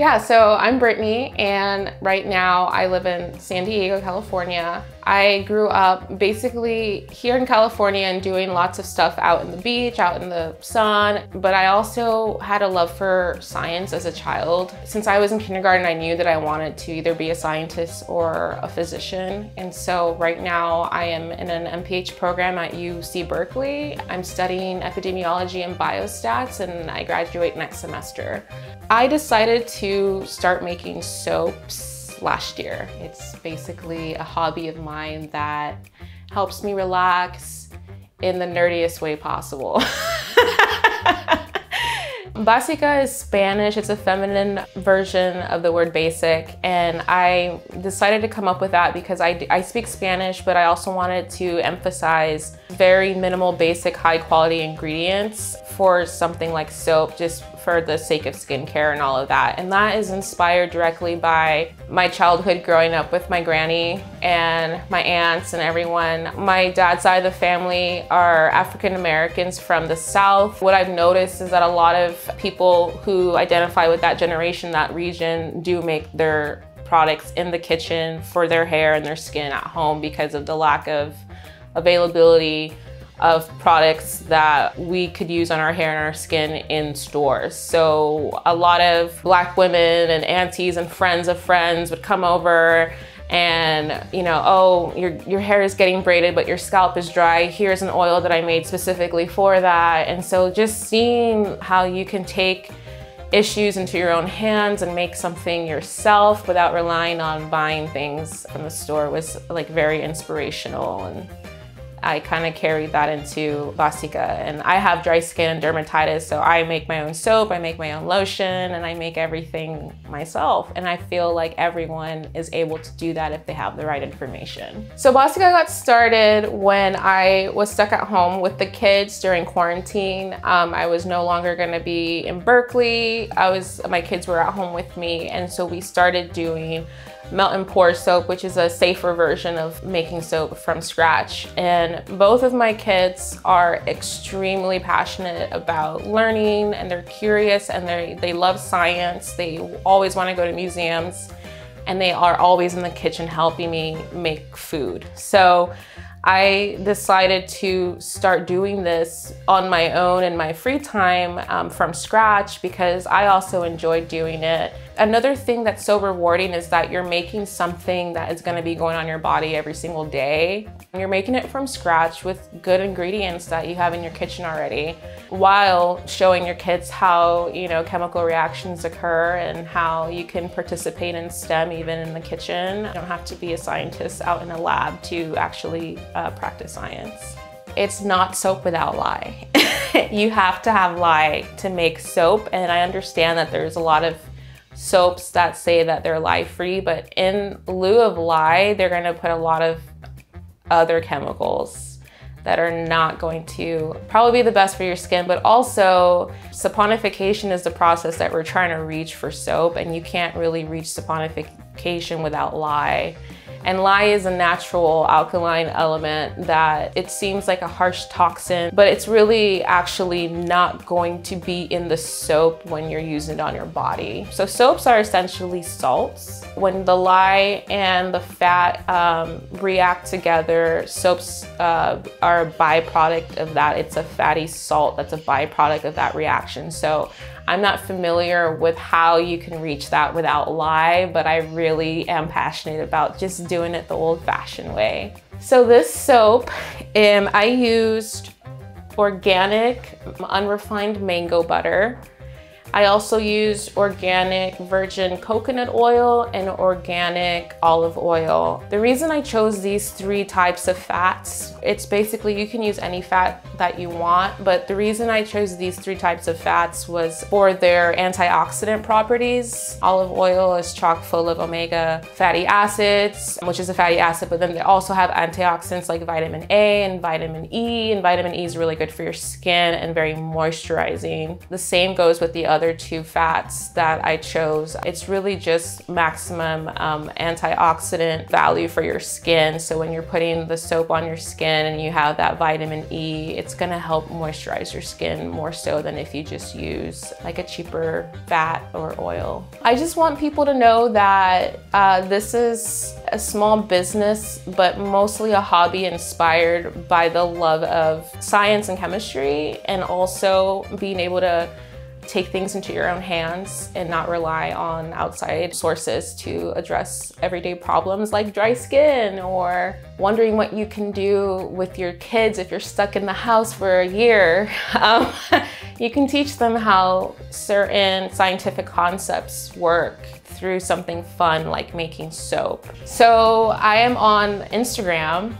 Yeah, so I'm Brittany, and right now I live in San Diego, California. I grew up basically here in California and doing lots of stuff out in the beach, out in the sun, but I also had a love for science as a child. Since I was in kindergarten, I knew that I wanted to either be a scientist or a physician. And so right now I am in an MPH program at UC Berkeley. I'm studying epidemiology and biostats, and I graduate next semester. I decided to start making soaps last year. It's basically a hobby of mine that helps me relax in the nerdiest way possible. Básica is Spanish. It's a feminine version of the word basic, and I decided to come up with that because I speak Spanish, but I also wanted to emphasize very minimal, basic, high quality ingredients for something like soap, just for the sake of skincare and all of that. And that is inspired directly by my childhood growing up with my granny and my aunts and everyone. My dad's side of the family are African Americans from the South. What I've noticed is that a lot of people who identify with that generation, that region, do make their products in the kitchen for their hair and their skin at home because of the lack of availability of products that we could use on our hair and our skin in stores. So a lot of Black women and aunties and friends of friends would come over and, you know, oh, your hair is getting braided, but your scalp is dry. Here's an oil that I made specifically for that. And so just seeing how you can take issues into your own hands and make something yourself without relying on buying things from the store was like very inspirational. And I kind of carried that into BÁSICA. And I have dry skin and dermatitis, so I make my own soap, I make my own lotion, and I make everything myself. And I feel like everyone is able to do that if they have the right information. So BÁSICA got started when I was stuck at home with the kids during quarantine. I was no longer gonna be in Berkeley. My kids were at home with me, and so we started doing melt and pour soap, which is a safer version of making soap from scratch. And both of my kids are extremely passionate about learning, and they're curious, and they love science. They always want to go to museums, and they are always in the kitchen helping me make food. So I decided to start doing this on my own in my free time from scratch because I also enjoy doing it. Another thing that's so rewarding is that you're making something that is going to be going on your body every single day. You're making it from scratch with good ingredients that you have in your kitchen already, while showing your kids how, you know, chemical reactions occur and how you can participate in STEM even in the kitchen. You don't have to be a scientist out in a lab to actually practice science. It's not soap without lye. You have to have lye to make soap, and I understand that there's a lot of soaps that say that they're lye-free, but in lieu of lye, they're going to put a lot of other chemicals that are not going to probably be the best for your skin. But also, saponification is the process that we're trying to reach for soap, and you can't really reach saponification without lye. And lye is a natural alkaline element that it seems like a harsh toxin, but it's really actually not going to be in the soap when you're using it on your body. So soaps are essentially salts. When the lye and the fat react together, soaps are a byproduct of that. It's a fatty salt that's a byproduct of that reaction. So I'm not familiar with how you can reach that without lye, but I really am passionate about just doing it the old-fashioned way. So this soap, I used organic, unrefined mango butter. I also used organic virgin coconut oil and organic olive oil. The reason I chose these three types of fats, it's basically you can use any fat that you want, but the reason I chose these three types of fats was for their antioxidant properties. Olive oil is chock full of omega fatty acids, which is a fatty acid, but then they also have antioxidants like vitamin A and vitamin E, and vitamin E is really good for your skin and very moisturizing. The same goes with the other other two fats that I chose. It's really just maximum antioxidant value for your skin. So when you're putting the soap on your skin and you have that vitamin E, it's gonna help moisturize your skin more so than if you just use like a cheaper fat or oil. I just want people to know that this is a small business, but mostly a hobby inspired by the love of science and chemistry, and also being able to take things into your own hands and not rely on outside sources to address everyday problems like dry skin, or wondering what you can do with your kids if you're stuck in the house for a year. You can teach them how certain scientific concepts work through something fun like making soap. So I am on Instagram.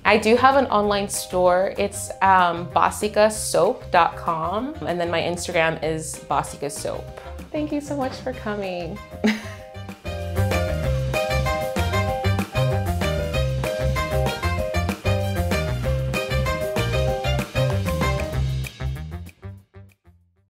I do have an online store. It's basicasoap.com, and then my Instagram is BÁSICA Soap. Thank you so much for coming.